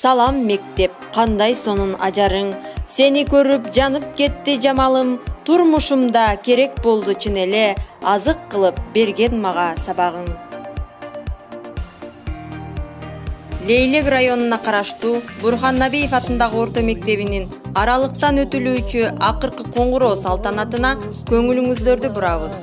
Салам мектеп, кандай сонун ажарың. Сени көрүп жанып кетти жамалым. Турмушумда керек болду чын эле, азык кылып берген мага сабагың. Лейлек районуна караштуу Бурхан Набиев атындагы орто мектебинин аралыктан өтүлүүчү акыркы коңгуроо салтанатына көңүлүңүздөрдү бурабыз.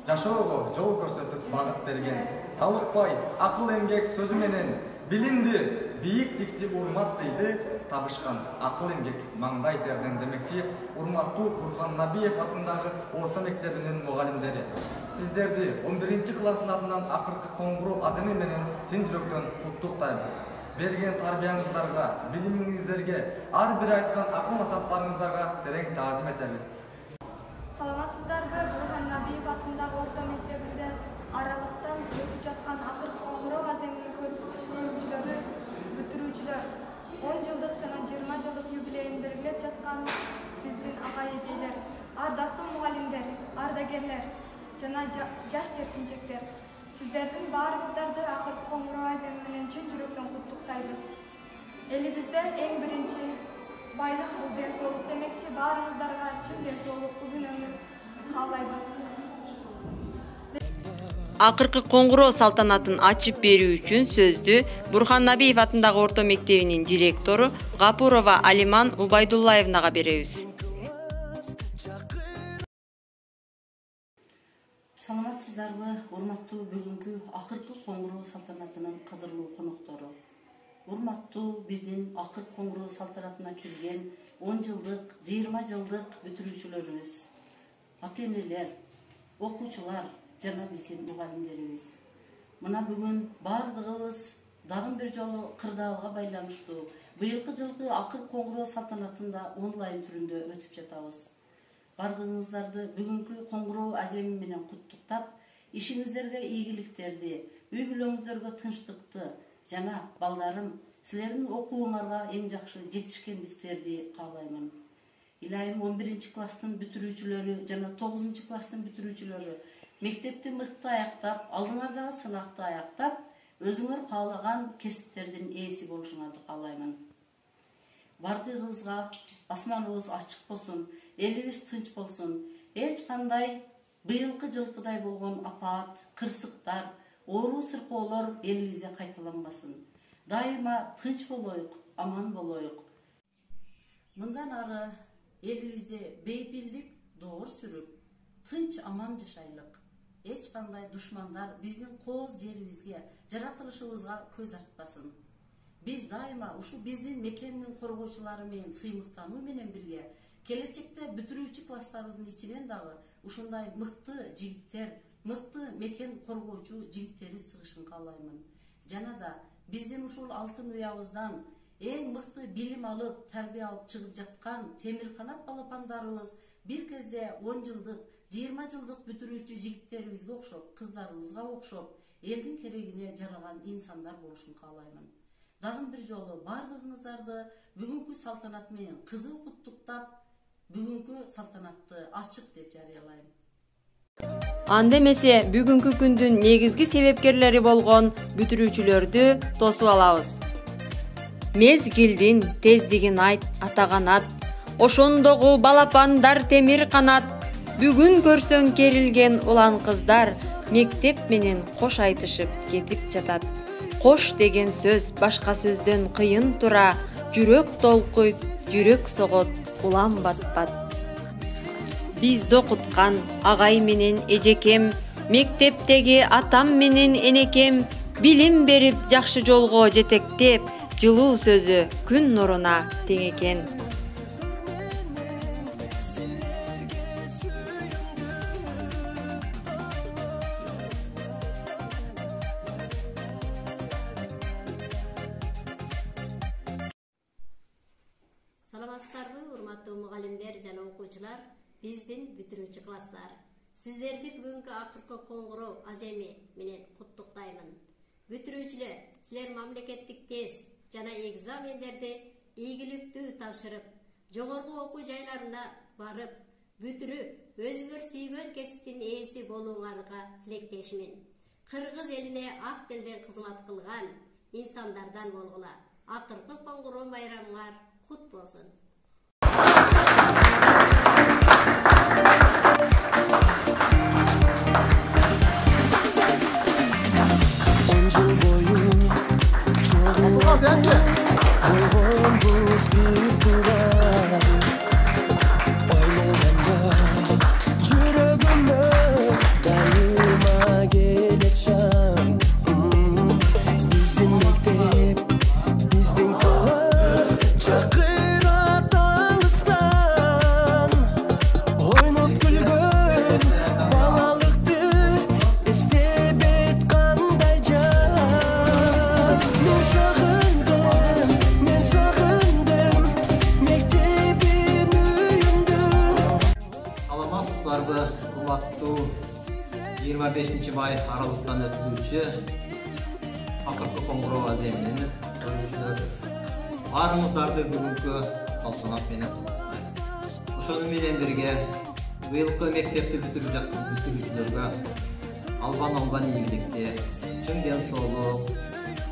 Жашоого жол көрсөтүп багыт берген, талыкпай акыл эмгек сөзү менен билимди, бийиктикти урмат сыйды табышкан акыл эмгек маңдай терден демекчи урматтуу Бурхан Набиев атындагы орто мектебинин мугалимдери. Сиздерди 11-класстын атынан акыркы коңгуроо аземи менен чын жүрөктөн куттуктайбыз. Берген тарбияңыздарга, билимиңиздерге, ар бир айткан акыл насааттарыңыздарга терең таазим этебиз. Саламатсыздарбы? Бурхан Набиев атындагы орто мектебинде аралыктан өтүп жаткан акыркы коңгуроо аземинин көрүүчүлөрү, бүтүрүүчүлөр 10 жылдык жана 20 жылдык юбилейин белгилеп жаткан биздин ага-эжелер, ардактуу мугалимдер, ардагерлер жана жаш жеткинчектер. Сиздердин баарыңыздарды акыркы коңгуроо аземи менен чын жүрөктөн куттуктайбыз. Элибизде эң биринчи байлык бул ден соолук демекчи, баарыңыздарга чын ден соолук, узун өмүр каалайбыз. Акыркы коңгуроо салтанатын ачып берүү үчүн сөздү Бурхан Набиев атындагы орто мектебинин директору Гапурова Алиман Убайдуллаевнага беребиз. Саламатсыздарбы, урматтуу бүгүнкү акыркы коңгуроо салтанатынын кадырлуу коноктору. Урматтуу биздин акыркы коңгуроо салтанатына келген 10 жылдык, 20 жылдык бүтүрүүчүлөрүбүз, ата-энелер, окуучулар жана биздин мугалимдерибиз. Мына бүгүн бардыгыбыз дагы бир жолу кырдаалга байланыштуу быйылкы жылкы акыркы коңгуроо салтанатында онлайн түрүндө өтүп жатабыз. Бардыгыңыздарды бүгүнкү коңгуроо аземи менен куттуктап, ишиңиздерге ийгиликтерди, үй бүлөңүздөргө тынчтыкты жана балдарым, силердин окууңарга эң жакшы жетишкендиктерди каалаймын. Илайым 11-класстын бүтүрүүчүлөрү жана 9-класстын бүтүрүүчүлөрү мектепти мыкты аяктап, алдыңардагы сынакты аяктап, өзүңөр каалаган кесиптердин ээси болушуңарды каалаймын. Бардыгыбызга асманыбыз ачык болсун, элибиз тынч болсун. Эч кандай быйылкы жылкыдай болгон апаат, кырсыктар, оору сыркоолор элибизде кайталанбасын. Дайыма тынч болоюк, аман болоюк. Мындан ары элибизде бейпилдик доор сүрүп, тынч аман жашайлык. Эч кандай душмандар биздин кооз жерибизге, жаратылышыбызга көз артпасын. Биз дайыма ушу биздин мекендин коргоочулары менен сыймыктануу менен бирге келечекте бүтүрүүчү класстарыбыздын ичинен дагы ушундай мыкты жигиттер, мыкты мекен коргоочу жигиттерибиз чыгышын каалаймын. Жана да биздин ушул алтын уябыздан эң мыкты билим алып, тарбия алып чыгып жаткан темир канат балапандарыбыз бир кезде 10 жылдык, 20 жылдык бүтүрүүчү жигиттерибизге окшоп, кыздарыбызга окшоп, элдин керегине жараган инсандар болушун каалаймын. Дагы бир жолу бардыгыңыздарды бүгүнкү салтанат менен кызуу куттуктап, бүгүнкү салтанатты ачык деп жарыялайм. Анда эмесе бүгүнкү күндүн негизги себепкерлери болгон бүтүрүүчүлөрдү тосуп алабыз. Мезгилдин тездигин айт, атаганат, ошондогу балапандар темир канат, бүгүн көрсөң керилген улан кыздар, мектеп менен кош айтышып кетип жатат. Кош деген сөз башка сөздөн кыйын тура, жүрөк толкуйт, жүрөк согот, улам бат-бат. Бизди окуткан агай менен эжекем, мектептеги атам менен энекем, билим берип жакшы жолго жетектеп, жылуу сөзү күн нуруна тең экен. Саламатсыздарбы, урматтуу мугалимдер жана окуучулар, биздин бүтүрүүчү класстар. Сиздерди бүгүнкү акыркы коңгуроо аземи менен куттуктаймын. Бүтүрүүчүлөр, силер мамлекеттик тест жана экзамендерди ийгиликтүү тапшырып, жогорку окуу жайларына барып, бүтүрүп, өзүңөр сүйгөн кесиптин ээси болууңарга тилектешмин. Кыргыз элине ак телден кызмат кылган, insanlardan bolgula. Akırkı Koңгуроо bayramlar kut bolsun. Урматтуу 25-май аралыктан өтүлүүчү Акыркы Коңгуроо аземинин көрүүчүлөрү баарыңыздарды бүгүнкү салтанат менен куттуктайм. Ошону менен бирге быйылкы мектепти бүтүрүп жаткан бүтүрүүчүлөргө албан ийгиликти, чың ден соолук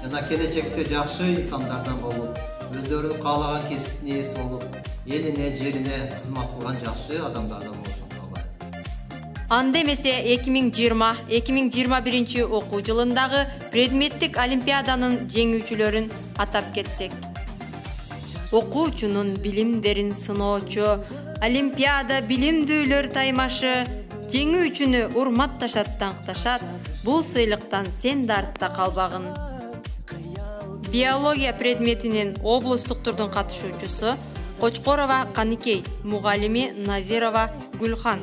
жана келечекте жакшы инсандардан болуп, өздөрүнүн каалаган кесиптин ээси болуп, элине, жерине кызмат кылган жакшы адамдардан болушун. Анда эмесе 2020-2021 окуу жылындагы предметтик олимпиаданын жеңүүчүлөрүн атап кетсек. Окуучунун билимдерин сыноочу олимпиада билимдүүлөр таймашы жеңүүчүнү урматташат, таңкташат. Бул сыйлыктан сен да артта калбагын. Биология предметинин облустук турдун катышуучусу Кочкорова Каныкей, мугалими Назирова Гүлхан.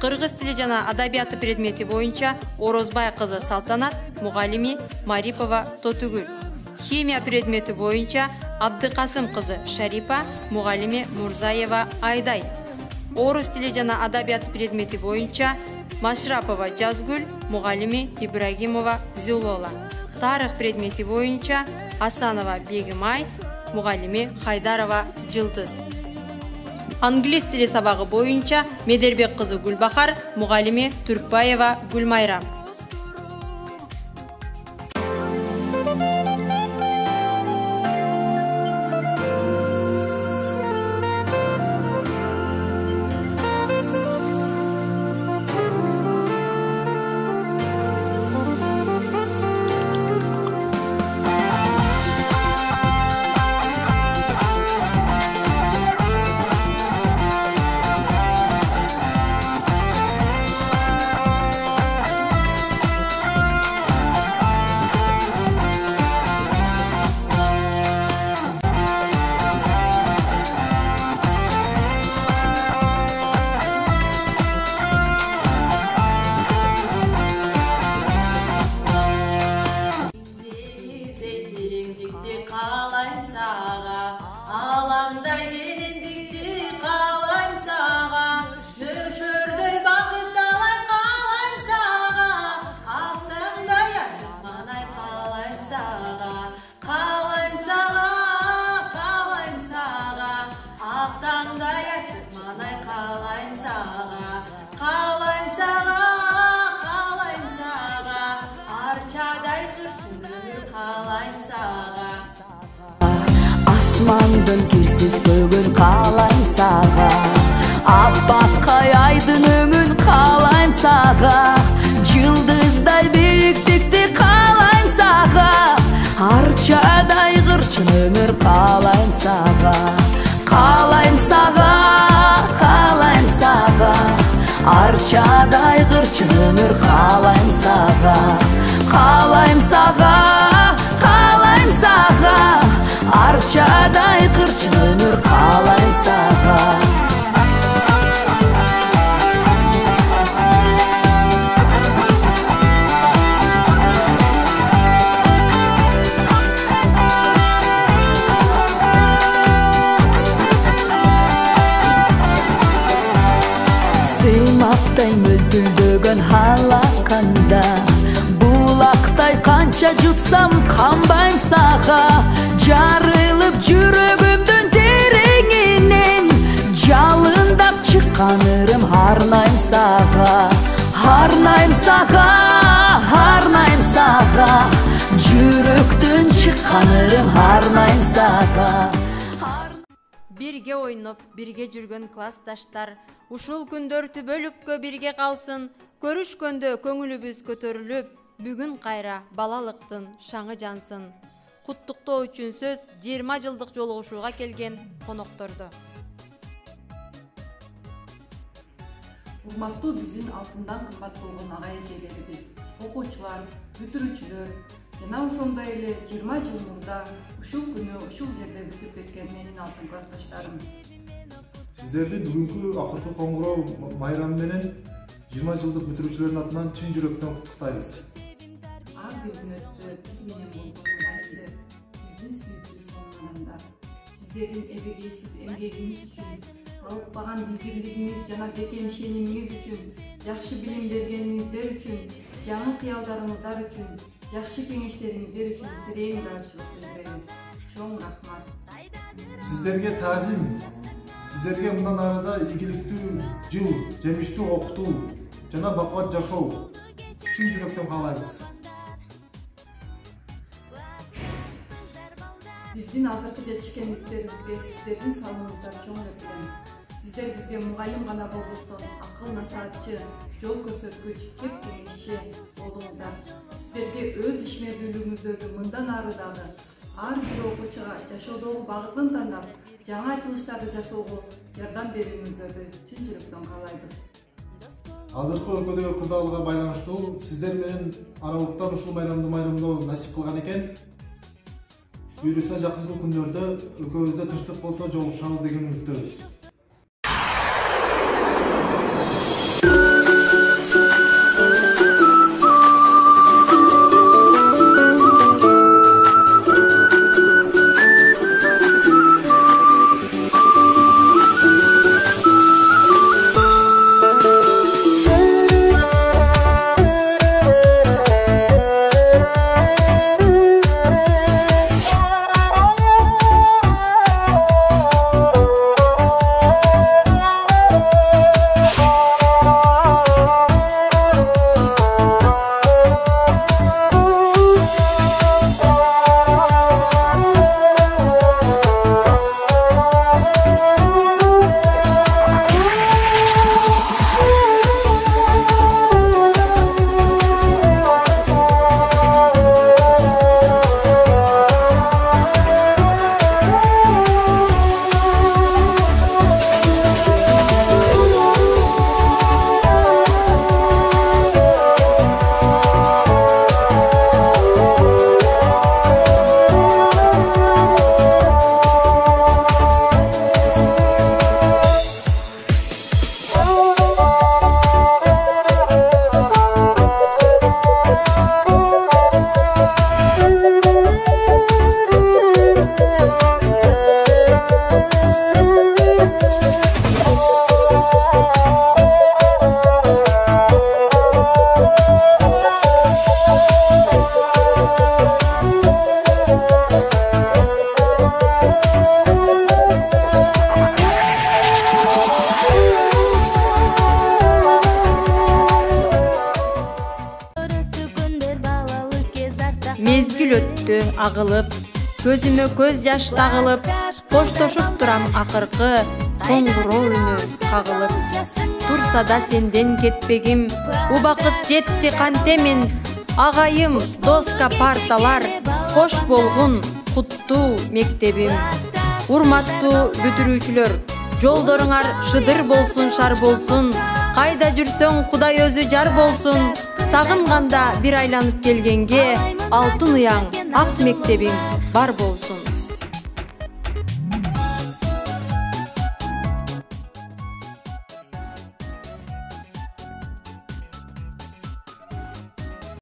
Кыргыз тили жана адабияты предмети боюнча Орозбай кызы Салтанат, мугалими Марипова Тотугүл. Химия предмети боюнча Абдыкасым кызы Шарипа, мугалими Мурзаева Айдай. Орус тили жана адабияты предмети боюнча Машрапова Жазгүл, мугалими Ибрагимова Зулола. Тарых предмети боюнча Асанова Бегимай, мугалими Хайдарова Жылдыз. Англис тили сабагы боюнча Медербек кызы Гүлбахар, мугалими Түркбаева Гүлмайрам. Asmandın kirsiz kөгün kalayım sağa, Abbakay aydın öngün kalayım sağa, Yıldızday büyüklükte kalayım sağa, Arçaday gırçın ömür kalayım sağa, Kalayım sağa, kalayım sağa, Arçaday gırçın ömür kalayım sağa, Kalayım sağa, kalayım sağa, Arçaday kırçın ömür kalayım sağa. Sığmaktay mültüldөгөн halakanda, Bulakтай kança jutsam kanbayım sağa, Jarılıp жүрөгүмдүн тереңинен, Жалындап чыкканырым harnayım sağa, Harnayım sağa, harnayım sağa, жүрөктөн чыкканырым арнайм сага. Бирге ойноп, бирге жүргөн классташтар, ушул күндөр түбөлүккө бирге калсын, көрүшкөндө көңүлүбүз көтөрүлүп, бүгүн кайра балалыктын шаңы жансын. Куттуктоо үчүн сөз 20 жылдык жолугушууга келген коноктордо. Урматтуу биздин алтындан кымбат болгон ага эжелерибиз, окуучулар, бүтүрүүчүлөр жана ошондой эле 20 жыл мурда ушул күнү ушул жерде бүтүп кеткен менин алтын классташтарым. Сиздерди бүгүнкү акыркы коңгуроо майрамы менен 20 жылдык бүтүрүүчүлөрдүн атынан чын жүрөктөн куттуктайбыз. Ар бир күнөттө биз менен болгон майыптар, биздин сүйүктүү сонун адамдар. Сиздердин эбегейсиз эмгегиңиз үчүн, талыкпаган билгирлигиңиз жана бекем ишенимиңиз үчүн, жакшы билим бергениңиздер үчүн, жаңы кыялдарыңыздар үчүн, жакшы кеңештериңиздер үчүн терең ыраазычылык билдиребиз. Чоң рахмат. Сиздерге таазим, сиздерге мындан арада ийгиликтүү жыл, жемиштүү окутуу жана бакубат жашоо чын жүрөктөн каалайбыз. Биздин азыркы жетишкендиктерибизге сиздердин салымыңыздар чоң өткен. Сиздер бизге мугалим гана болбостон, акыл насаатчы, жол көрсөткүч, кеп кеңешчи болдуңуздар. Сиздерге өз ишмердүүлүгүңүздөрдү мындан ары дагы ар бир окуучуга жашоодогу багытын тандап, жаңы ачылыштарды жасоого жардам берүүңүздөрдү чын жүрөктөн каалайбыз. Азыркы өлкөдөгү кырдаалга байланыштуу сиздер менен аралыктан ушул майрамды майрамдоо насип кылган экен. Буюрса жакынкы күндөрдө өлкөбүздө тынчтык болсо жолугушабыз деген үмүттөбүз. Мезгил өттү агылып, көзүмө көз жаш тагылып, коштошуп турам акыркы коңгуроо үнү кагылып. Турса да сенден кетпегим, убакыт жетти кантемин, агайым, доска парталар, кош болгун куттуу мектебим. Урматтуу бүтүрүүчүлөр, жолдоруңар шыдыр болсун, шар болсун, кайда жүрсөң Кудай өзү жар болсун. Сагынганда бир айланып келгенге, алтын уяң ак мектебиң бар болсун.